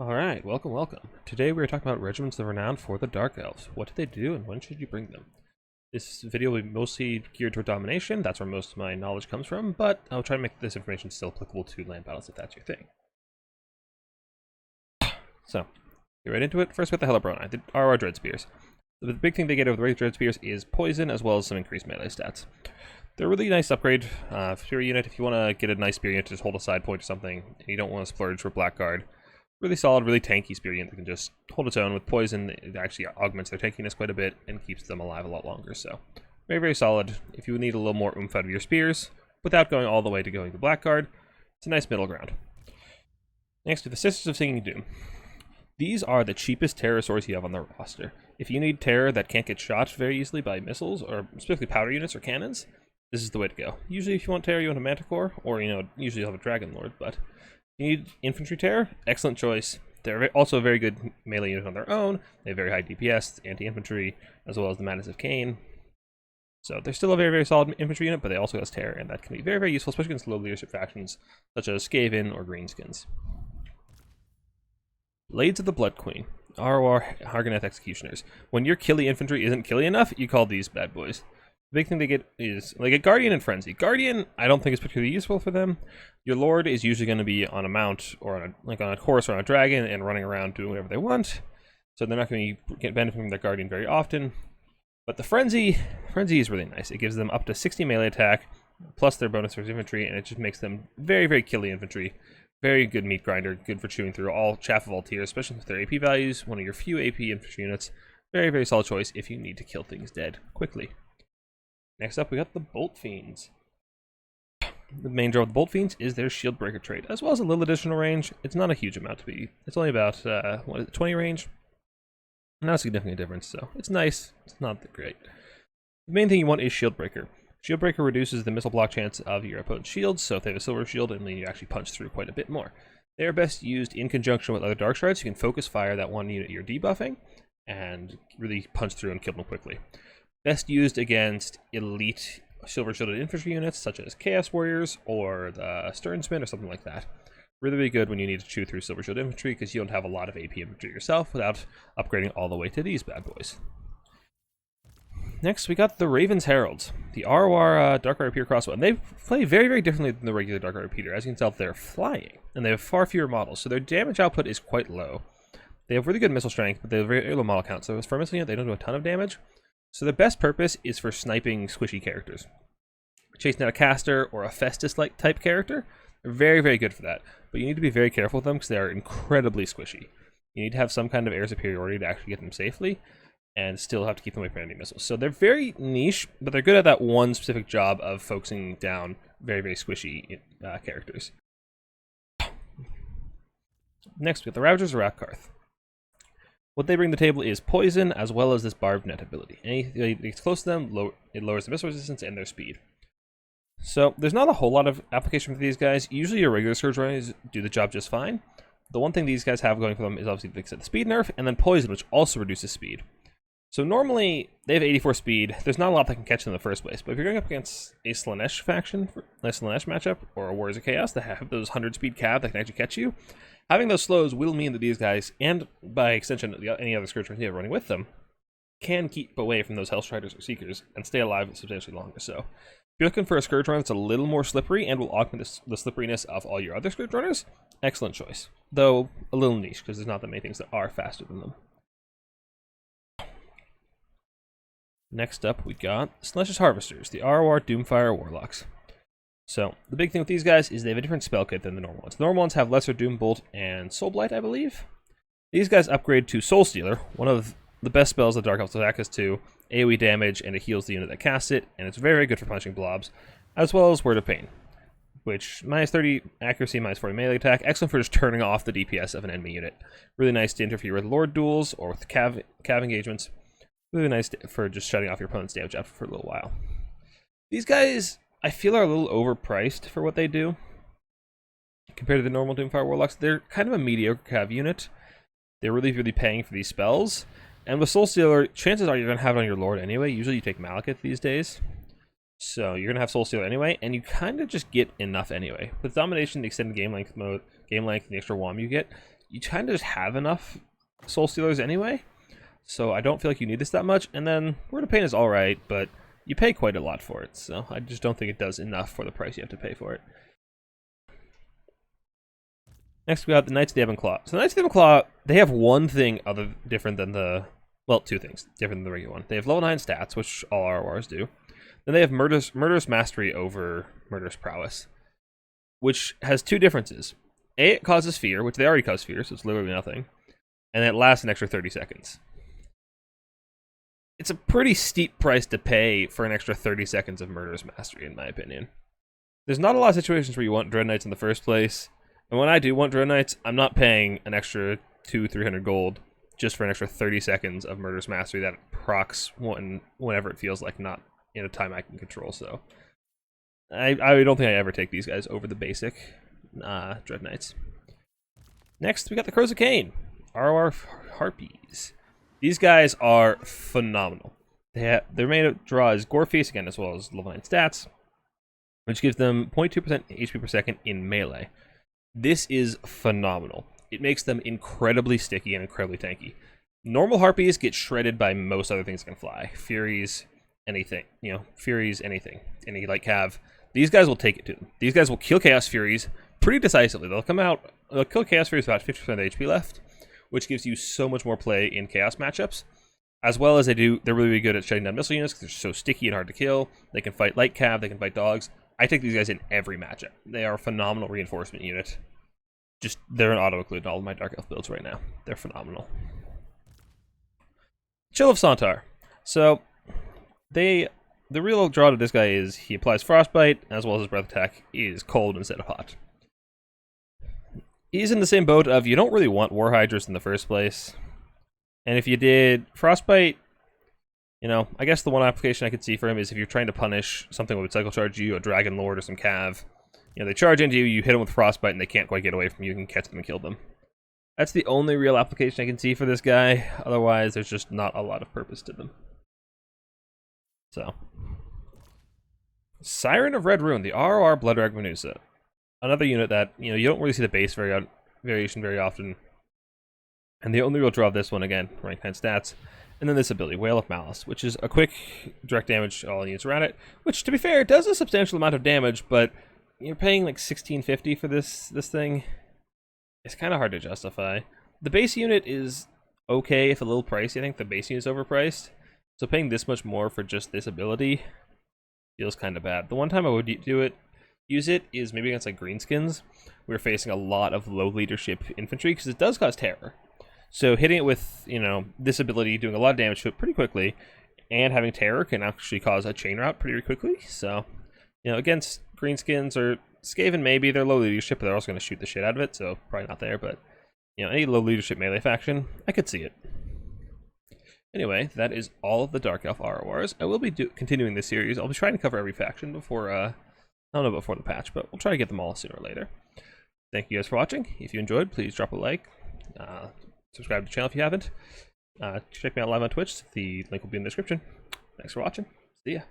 Alright, welcome. Today we are talking about Regiments of Renown for the Dark Elves. What do they do and when should you bring them? This video will be mostly geared toward domination, that's where most of my knowledge comes from, but I'll try to make this information still applicable to land battles if that's your thing. So, get right into it. First with the Hellebroni, the RR Dread Spears. The big thing they get over the regular Dread Spears is poison as well as some increased melee stats. They're a really nice upgrade for your unit if you want to get a nice spear unit to just hold a side point or something, and you don't want to splurge for Blackguard. Really solid, really tanky spear unit that can just hold its own with poison. It actually augments their tankiness quite a bit and keeps them alive a lot longer. So, very solid. If you need a little more oomph out of your spears, without going all the way to going to Blackguard, it's a nice middle ground. Next, with the Sisters of Singing Doom. These are the cheapest pterosaurs you have on the roster. If you need terror that can't get shot very easily by missiles, or specifically powder units or cannons, this is the way to go. Usually if you want terror, you want a Manticore, or, usually you'll have a Dragon Lord, but you need infantry terror, excellent choice. They're also a very good melee unit on their own. They have very high DPS, anti-infantry, as well as the Madness of Cain. So they're still a very solid infantry unit, but they also has terror, and that can be very useful, especially against low leadership factions, such as Skaven or Greenskins. Blades of the Blood Queen, ROR Harganeth Executioners. When your killy infantry isn't killy enough, you call these bad boys. The big thing they get is, like, a Guardian and Frenzy. Guardian, I don't think is particularly useful for them. Your Lord is usually going to be on a mount, or on a horse or on a dragon, and running around doing whatever they want. So they're not going to get benefit from their Guardian very often. But the Frenzy is really nice. It gives them up to 60 melee attack, plus their bonus for infantry, and it just makes them very killy infantry. Very good meat grinder, good for chewing through all chaff of all tiers, especially with their AP values. One of your few AP infantry units. Very solid choice if you need to kill things dead quickly. Next up, we got the Bolt Fiends. The main draw of the Bolt Fiends is their Shield Breaker trait, as well as a little additional range. It's not a huge amount to be. It's only about, 20 range? Not a significant difference, so it's nice. It's not that great. The main thing you want is Shield Breaker. Shield Breaker reduces the missile block chance of your opponent's shields, so if they have a silver shield, and then you actually punch through quite a bit more. They are best used in conjunction with other Dark Shards. You can focus fire that one unit you're debuffing, and really punch through and kill them quickly. Best used against elite silver shielded infantry units such as Chaos Warriors or the Sternsmen or something like that. Really good when you need to chew through silver shielded infantry because you don't have a lot of AP infantry yourself without upgrading all the way to these bad boys. Next, we got the Raven's Heralds, the ROR Dark Repeater crossbow. And they play very differently than the regular Dark Repeater. As you can tell, they're flying, and they have far fewer models, so their damage output is quite low. They have really good missile strength, but they have very low model count, so as for a missile unit, they don't do a ton of damage. So their best purpose is for sniping squishy characters. Chasing down a caster or a Festus-like type character, they're very good for that. But you need to be very careful with them because they are incredibly squishy. You need to have some kind of air superiority to actually get them safely, and still have to keep them away from enemy missiles. So they're very niche, but they're good at that one specific job of focusing down very squishy characters. Next, we have the Rousers of Rakkarth. What they bring to the table is poison, as well as this barbed net ability. Anything that gets close to them, it lowers the missile resistance and their speed. So, there's not a whole lot of application for these guys. Usually your regular Scourge Runners do the job just fine. The one thing these guys have going for them is obviously like I said, the speed nerf, and then poison, which also reduces speed. So normally, they have 84 speed. There's not a lot that can catch them in the first place. But if you're going up against a Slaanesh faction, a Slaanesh matchup, or a Warriors of Chaos that have those 100 speed cav that can actually catch you, having those slows will mean that these guys, and by extension any other Scourge Runners you have running with them, can keep away from those Hellstriders or Seekers and stay alive substantially longer. So if you're looking for a Scourge Runner that's a little more slippery and will augment the slipperiness of all your other Scourge Runners, excellent choice. Though a little niche, because there's not that many things that are faster than them. Next up, we got Slaanesh's Harvesters, the ROR Doomfire Warlocks. So, the big thing with these guys is they have a different spell kit than the normal ones. The normal ones have Lesser Doombolt and Soul Blight, I believe. These guys upgrade to Soul Stealer, one of the best spells that Dark Elves have access to, AoE damage, and it heals the unit that casts it, and it's very good for punching blobs, as well as Word of Pain, which minus 30 accuracy, minus 40 melee attack, excellent for just turning off the DPS of an enemy unit. Really nice to interfere with Lord duels or with cav engagements. Really nice for just shutting off your opponent's damage up for a little while. These guys, I feel, are a little overpriced for what they do. Compared to the normal Doomfire Warlocks, they're kind of a mediocre cav unit. They're really paying for these spells. And with Soul Stealer, chances are you're going to have it on your Lord anyway. Usually you take Malekith these days. So you're going to have Soul Stealer anyway, and you kind of just get enough anyway. With Domination, the extended game length mode, and the extra WOM you get, you kind of just have enough Soul Stealers anyway, so I don't feel like you need this that much. And then Word of Pain is alright, but you pay quite a lot for it, so I just don't think it does enough for the price you have to pay for it. Next we got the Knights of the Ebon Claw. So the Knights of the Ebon Claw, they have one thing different than the... Well, two things different than the regular one. They have level 9 stats, which all RORs do. Then they have Murderous Mastery over Murderous Prowess, which has two differences. A, it causes fear, which they already cause fear, so it's literally nothing. And it lasts an extra 30 seconds. It's a pretty steep price to pay for an extra 30 seconds of Murderous Mastery, in my opinion. There's not a lot of situations where you want Dread Knights in the first place. And when I do want Dread Knights, I'm not paying an extra 200-300 gold just for an extra 30 seconds of Murderous Mastery that procs whenever it feels like, not in a time I can control. So I don't think I ever take these guys over the basic Dread Knights. Next, we got the Crows of Cain, ROR Harpies. These guys are phenomenal. Their main draw is Gore Feast, again, as well as level 9 stats, which gives them 0.2% HP per second in melee. This is phenomenal. It makes them incredibly sticky and incredibly tanky. Normal Harpies get shredded by most other things that can fly. Furies, anything. Furies, anything. Any light cav. These guys will take it to them. These guys will kill Chaos Furies pretty decisively. They'll kill Chaos Furies with about 50% of HP left, which gives you so much more play in Chaos matchups. As well as they're really good at shutting down missile units because they're so sticky and hard to kill. They can fight light cav, they can fight dogs. I take these guys in every matchup. They are a phenomenal reinforcement unit. They're an auto-include in all of my Dark Elf builds right now. They're phenomenal. Chill of Santar. So, the real draw to this guy is he applies Frostbite, as well as his breath attack is cold instead of hot. He's in the same boat of you don't really want War Hydras in the first place. And if you did Frostbite, I guess the one application I could see for him is if you're trying to punish something that would cycle charge you, a Dragon Lord or some Cav. They charge into you, you hit them with Frostbite, and they can't quite get away from you. You can catch them and kill them. That's the only real application I can see for this guy. Otherwise, there's just not a lot of purpose to them. So. Siren of Red Rune, the ROR Blooddrag Menusa. Another unit that, you don't really see the base variation very often. And the only real draw of this one, again, rank 9 stats. And then this ability, Wail of Malice, which is a quick direct damage all units around it. Which, to be fair, does a substantial amount of damage, but you're paying like $16.50 for this thing. It's kind of hard to justify. The base unit is okay, if a little pricey. I think the base unit is overpriced. So paying this much more for just this ability feels kind of bad. The one time I would use it is maybe against like greenskins. We're facing a lot of low leadership infantry because it does cause terror. So hitting it with, this ability, doing a lot of damage to it pretty quickly, and having terror can actually cause a chain route pretty quickly. So, against greenskins or Skaven, maybe they're low leadership, but they're also going to shoot the shit out of it, so probably not there. But, any low leadership melee faction, I could see it. Anyway, that is all of the Dark Elf RORs. I will be continuing this series. I'll be trying to cover every faction before, I don't know before the patch, but we'll try to get them all sooner or later. Thank you guys for watching. If you enjoyed, please drop a like. Subscribe to the channel if you haven't. Check me out live on Twitch. The link will be in the description. Thanks for watching. See ya.